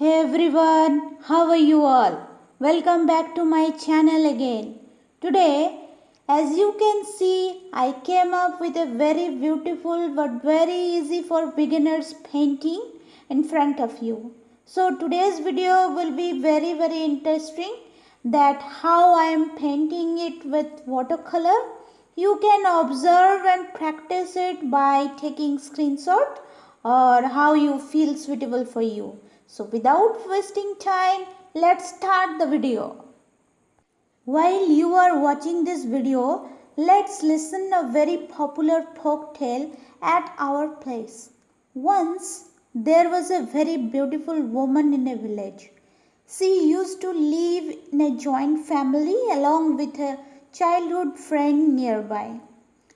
Hey everyone, how are you all? Welcome back to my channel again. Today, as you can see, I came up with a very beautiful but very easy for beginners painting in front of you. So today's video will be very interesting, that how I am painting it with watercolor. You can observe and practice it by taking screenshot or how you feel suitable for you. So without wasting time, let's start the video. While you are watching this video, let's listen a very popular folk tale at our place. Once there was a very beautiful woman in a village. She used to live in a joint family along with a childhood friend nearby.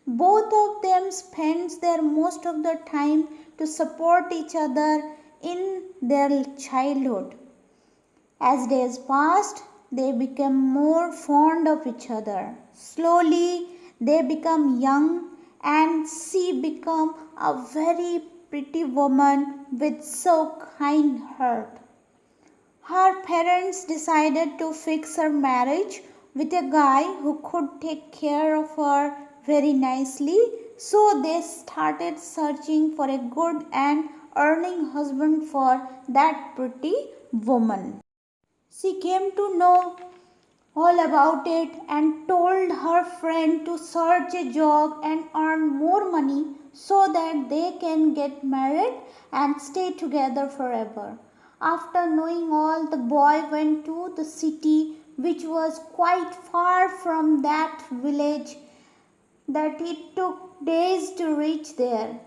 Both of them spent their most of the time to support each other in their childhood. As days passed, they became more fond of each other. Slowly, they became young, and she became a very pretty woman with so kind heart. Her parents decided to fix her marriage with a guy who could take care of her very nicely, so they started searching for a good and earning husband for that pretty woman. She came to know all about it and told her friend to search a job and earn more money so that they can get married and stay together forever. After knowing all, the boy went to the city, which was quite far from that village, that it took days to reach there.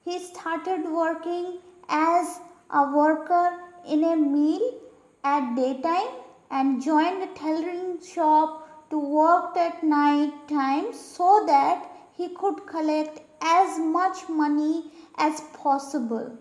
He started working as a worker in a mill at daytime and joined a tailoring shop to work at night time so that he could collect as much money as possible.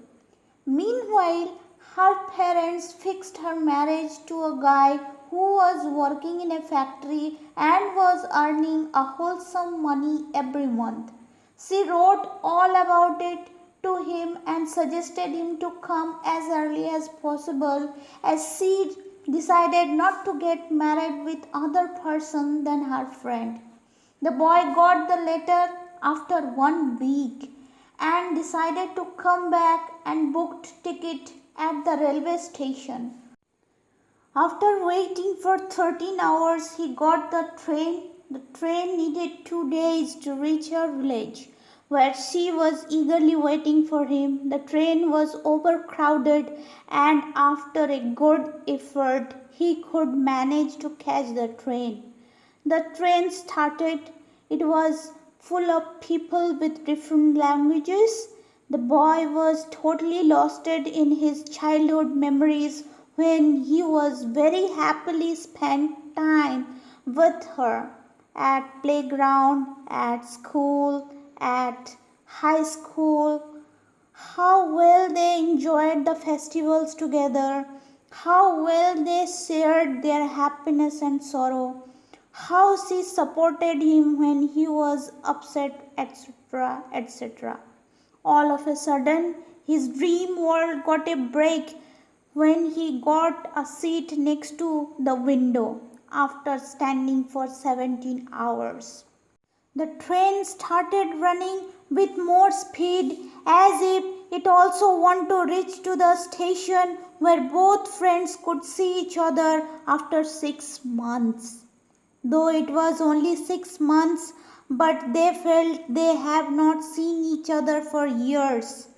Meanwhile, her parents fixed her marriage to a guy who was working in a factory and was earning a wholesome money every month. She wrote all about it to him and suggested him to come as early as possible, as she decided not to get married with other person than her friend. The boy got the letter after 1 week and decided to come back and booked ticket at the railway station. After waiting for 13 hours, he got the train. The train needed 2 days to reach her village, where she was eagerly waiting for him. The train was overcrowded, and after a good effort, he could manage to catch the train. The train started. It was full of people with different languages. The boy was totally lost in his childhood memories when he was very happily spent time with her at playground, at school, at high school. How well they enjoyed the festivals together, how well they shared their happiness and sorrow, how she supported him when he was upset, etc., etc. All of a sudden, his dream world got a break when he got a seat next to the window after standing for 17 hours. The train started running with more speed, as if it also wanted to reach to the station where both friends could see each other after 6 months. Though it was only 6 months, but they felt they have not seen each other for years.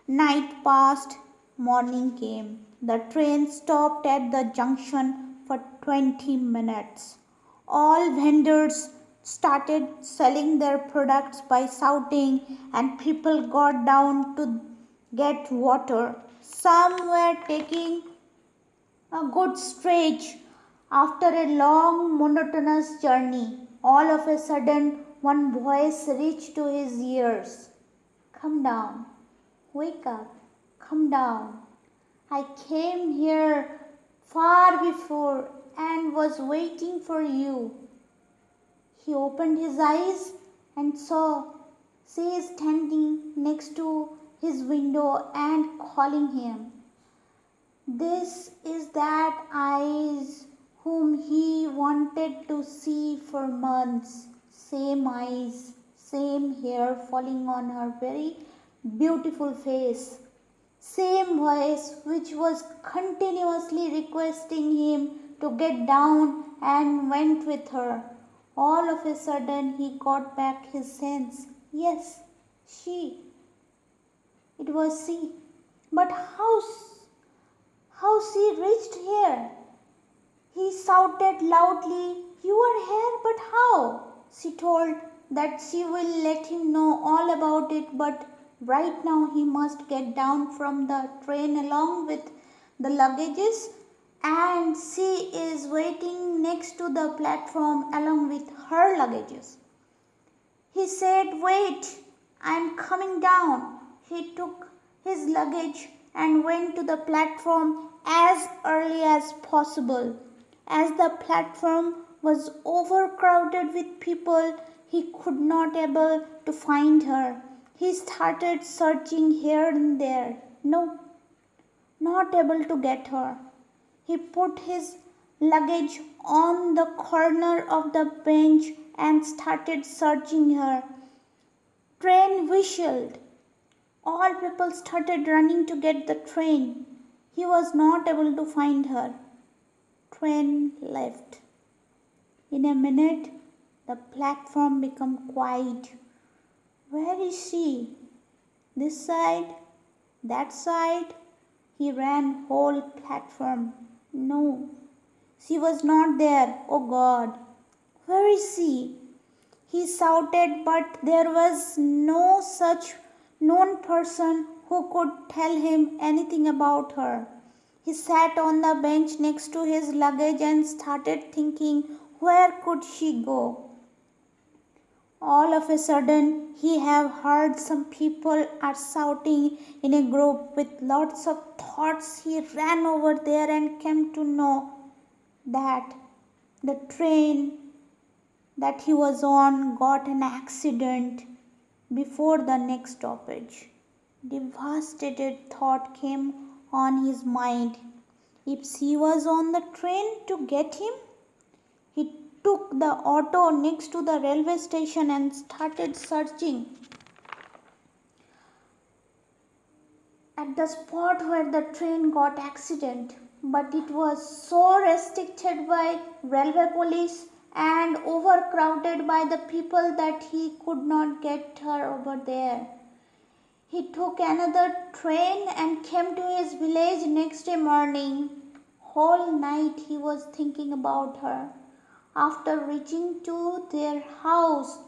Night passed, morning came. The train stopped at the junction for 20 minutes. All vendors started selling their products by shouting, and people got down to get water. Some were taking a good stretch after a long monotonous journey. All of a sudden, one voice reached to his ears. "Come down, wake up, come down. I came here far before and was waiting for you." He opened his eyes and saw she standing next to his window and calling him. This is that eyes whom he wanted to see for months. Same eyes, same hair falling on her very beautiful face. Same voice which was continuously requesting him to get down and went with her. All of a sudden he got back his sense. Yes, she. It was she. But how she reached here? He shouted loudly, "You are here, but how?" She told that she will let him know all about it, but right now he must get down from the train along with the luggages, and she is waiting next to the platform along with her luggages. He said, "Wait, I am coming down." He took his luggage and went to the platform as early as possible. As the platform was overcrowded with people, he could not able to find her. He started searching here and there. No, not able to get her. He put his luggage on the corner of the bench and started searching her. Train whistled. All people started running to get the train. He was not able to find her. Train left. In a minute, the platform became quiet. Where is she? This side? That side? He ran whole platform. No, she was not there. Oh God, where is she? He shouted, but there was no such known person who could tell him anything about her. He sat on the bench next to his luggage and started thinking, where could she go? All of a sudden, he have heard some people are shouting in a group. With lots of thoughts, he ran over there and came to know that the train that he was on got an accident before the next stoppage. Devastated thought came on his mind. If she was on the train to get him, he took the auto next to the railway station and started searching at the spot where the train got accident. But it was so restricted by railway police and overcrowded by the people that he could not get her over there. He took another train and came to his village next day morning. Whole night he was thinking about her. After reaching to their house,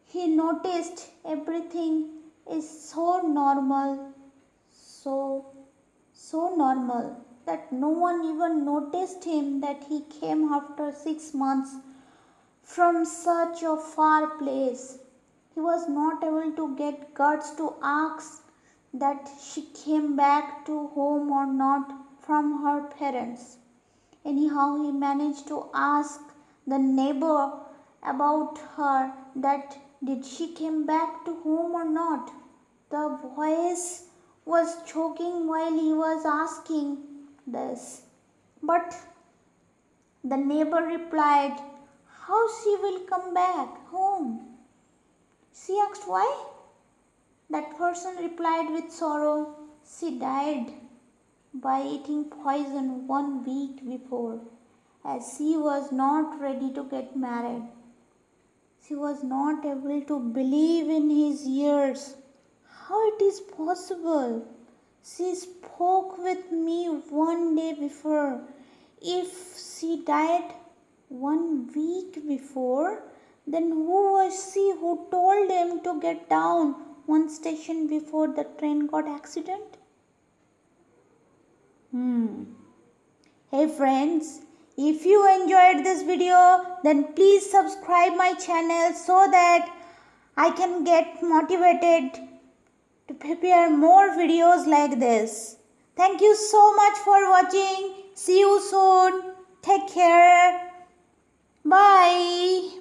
he noticed everything is so normal, so normal that no one even noticed him, that he came after 6 months from such a far place. He was not able to get guts to ask that she came back to home or not from her parents. Anyhow, he managed to ask the neighbor about her, that did she came back to home or not. The voice was choking while he was asking this. But the neighbor replied, how she will come back home? She asked why? That person replied with sorrow, she died by eating poison 1 week before, as she was not ready to get married. She was not able to believe in his ears. How it is possible? She spoke with me 1 day before. If she died 1 week before, then who was she who told him to get down 1 station before the train got accident? Hey friends, if you enjoyed this video, then please subscribe my channel so that I can get motivated to prepare more videos like this. Thank you so much for watching. See you soon. Take care. Bye.